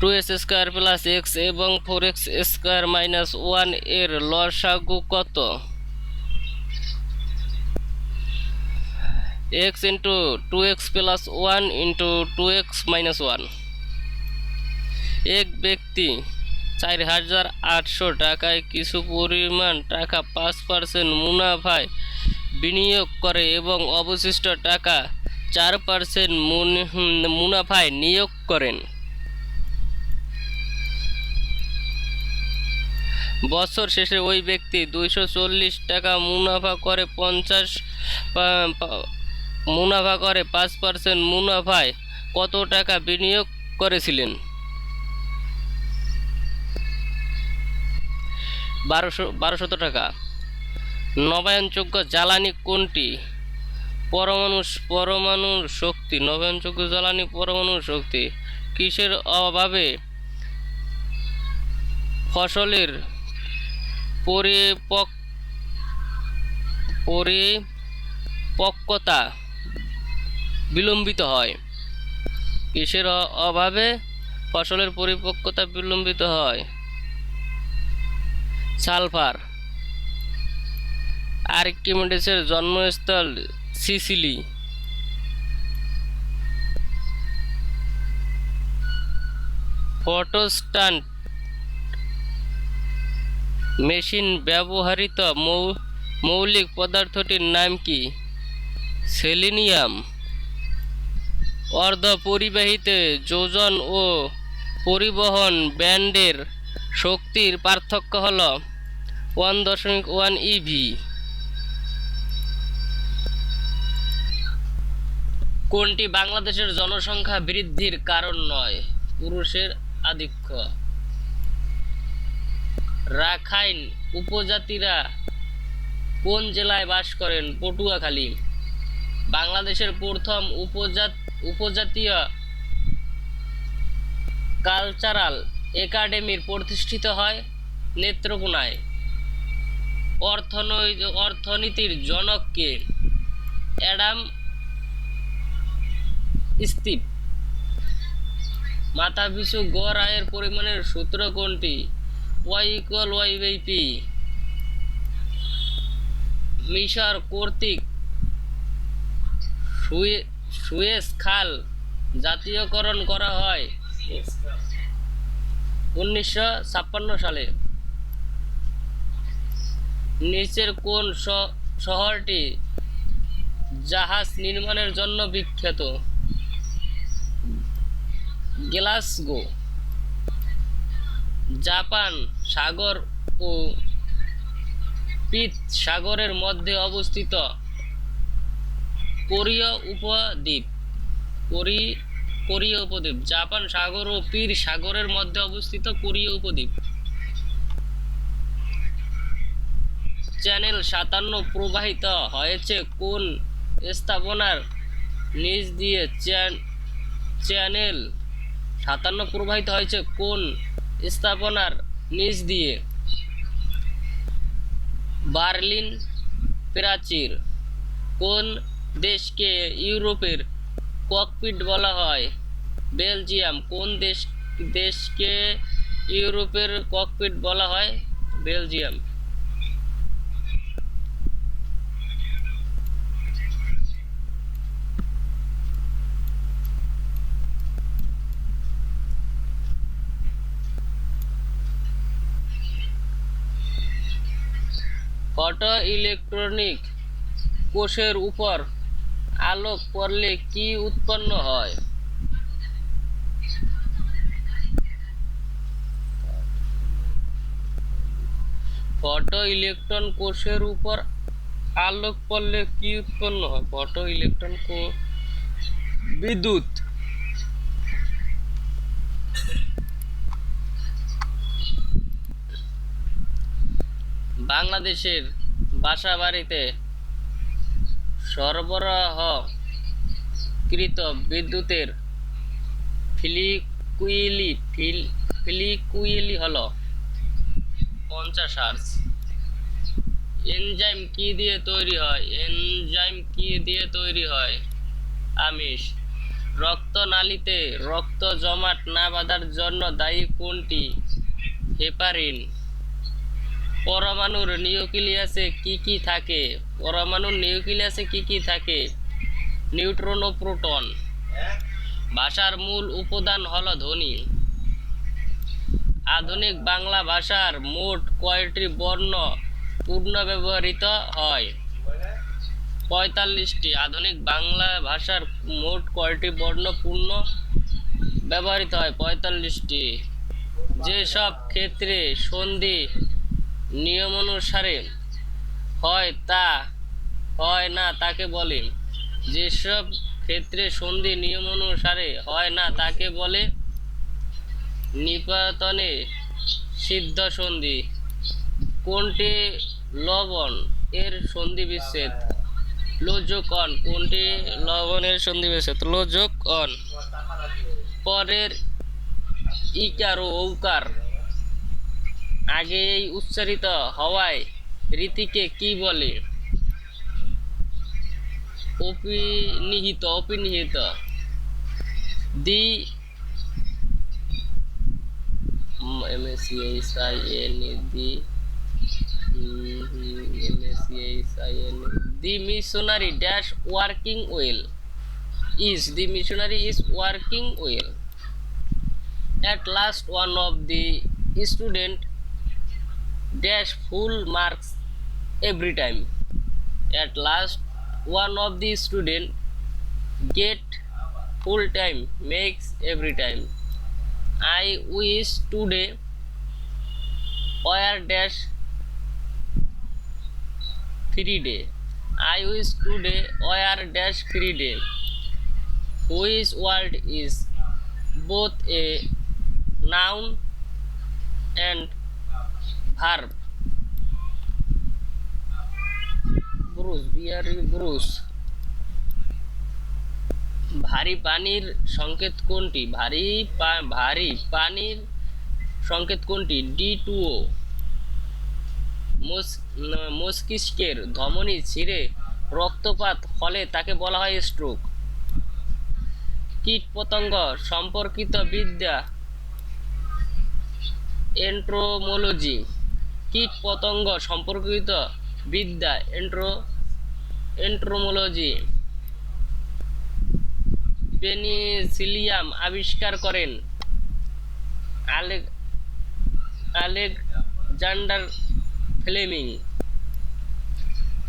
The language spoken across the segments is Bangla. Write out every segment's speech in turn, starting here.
2x² প্লাস x এবং 4x² মাইনাস 1 এর লসাগু কত? x into 2x plus 1 into 2x minus 1। এক ব্যক্তি 4,800 টাকায় কিছু পরিমাণ টাকা 5% মুনাফায় বিনিয়োগ করে এবং অবশিষ্ট টাকা 4% মুনাফায় নিয়োগ করেন। বছর শেষে ওই ব্যক্তি 240 টাকা মুনাফা করে 5% মুনাফায় কত টাকা বিনিয়োগ করেছিলেন? 1200 টাকা। নবায়নযোগ্য জ্বালানি কোনটি? পরমাণুর শক্তি। নবায়নযোগ্য জ্বালানি পরমাণুর শক্তি। কিসের অভাবে ফসলের পরিপক্কতা বিলম্বিত হয়? কিসের অভাবে ফসলের পরিপক্কতা বিলম্বিত হয়? সালফার। আর্কিমিডিসের জন্মস্থল সিসিলি। ফটোস্ট্যাট মেশিন ব্যবহৃত মৌলিক পদার্থটির নাম কি? সেলেনিয়াম। অর্ধপরিবাহীতে যোজন ও পরিবহন ব্যান্ডের শক্তির পার্থক্য হল 1.1 ইভি। কোনটি বাংলাদেশের জনসংখ্যা বৃদ্ধির কারণ নয়? পুরুষের আধিক্য। রাখাইন উপজাতিরা কোন জেলায় বাস করেন? পটুয়াখালী। বাংলাদেশের প্রথম উপজাতীয় কালচারাল একাডেমি প্রতিষ্ঠিত হয় নেত্রকোনায়। অর্থনীতির জনক কে? Adam Smith. মাথাপিছু গড় আয়ের পরিমাণের সূত্র কোনটি? Y=Y/P। মিশর কর্তৃক সুয়েজ খাল জাতীয়করণ করা হয় 1956 সালে। নিচের কোন শহরটি জাহাজ নির্মাণের জন্য বিখ্যাত? গ্লাসগো। জাপান সাগর ও পিত সাগরের মধ্যে অবস্থিত কোরীয় উপদ্বীপ। জাপান সাগর ও পির সাগরের মধ্যে অবস্থিত কোরীয় উপদ্বীপ। চ্যানেল 57 প্রবাহিত হয়েছে কোন স্থাপনার নিচ দিয়ে? চ্যানেল 57 প্রবাহিত হয়েছে কোন স্থাপনার নিচ দিয়ে? বার্লিন প্রাচীর। কোন দেশকে ইউরোপের ককপিট বলা হয়? বেলজিয়াম। কোন দেশকে ইউরোপের ককপিট বলা হয়? বেলজিয়াম। ফটো ইলেকট্রনিক কোষের উপর আলোক পড়লে কি উৎপন্ন হয়? ফটো ইলেকট্রন কোষের উপর আলোক পড়লে কি উৎপন্ন হয়? ফটো ইলেকট্রন বিদ্যুৎ। বাংলাদেশের বাসাবাড়িতে সরবরাহকৃত বিদ্যুতের ফ্রিকুয়েন্সি হল 50 হার্জ। এনজাইম কি দিয়ে তৈরি হয়? আমিষ। রক্তনালীতে রক্ত জমাট না বাঁধার জন্য দায়ী কোনটি? হেপারিন। পরমাণুর নিউক্লিয়াসে কি কি থাকে? পরমাণুর নিউক্লিয়াসে কি কি থাকে? নিউট্রন ও প্রোটন। ভাষার মূল উপাদান হলো ধ্বনি। আধুনিক বাংলা ভাষার মোট কয়টি বর্ণ পূর্ণ ব্যবহৃত হয়? ৪৫টি। আধুনিক বাংলা ভাষার মোট কয়টি বর্ণ পূর্ণ ব্যবহৃত হয়? ৪৫টি। যেসব ক্ষেত্রে সন্ধি নিয়মানুসারে হয় না তাকে বলে? যেসব ক্ষেত্রে সন্ধি নিয়মানুসারে হয় না তাকে বলে নিপাতনে সিদ্ধ সন্ধি। কোনটি লবণ এর সন্ধি বিচ্ছেদ? লোজক-অন। কোনটি লবণের সন্ধি বিচ্ছেদ? লোজক-অন। পরের ইকার ও ঔকার আগেই উচ্চারিত হওয়ায় রীতিকে কি বলে? অপিনিহিত। দি The missionary dash working well. The missionary is working well. At last one of the student dash full marks every time. At last one of the student get full time makes every time. I wish today were dash free day. I wish today were dash free day. Which word is both a noun and verb? Bruce. ভারী পানির সংকেত কোনটি? ভারী পানির সংকেত কোনটি? D2O। মস্তিষ্কের ধমনী ছিঁড়ে রক্তপাত হলে তাকে বলা হয় স্ট্রোক। কীটপতঙ্গ সম্পর্কিত বিদ্যা এন্ট্রোমোলজি। কীটপতঙ্গ সম্পর্কিত বিদ্যা এন্ট্রোমোলজি। পেনিসিলিয়াম আবিষ্কার করেন আলেকজান্ডার ফ্লেমিং।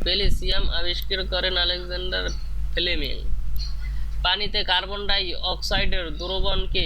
পেনিসিলিয়াম আবিষ্কার করেন আলেকজান্ডার ফ্লেমিং। পানিতে কার্বন ডাই অক্সাইডের দ্রবণকে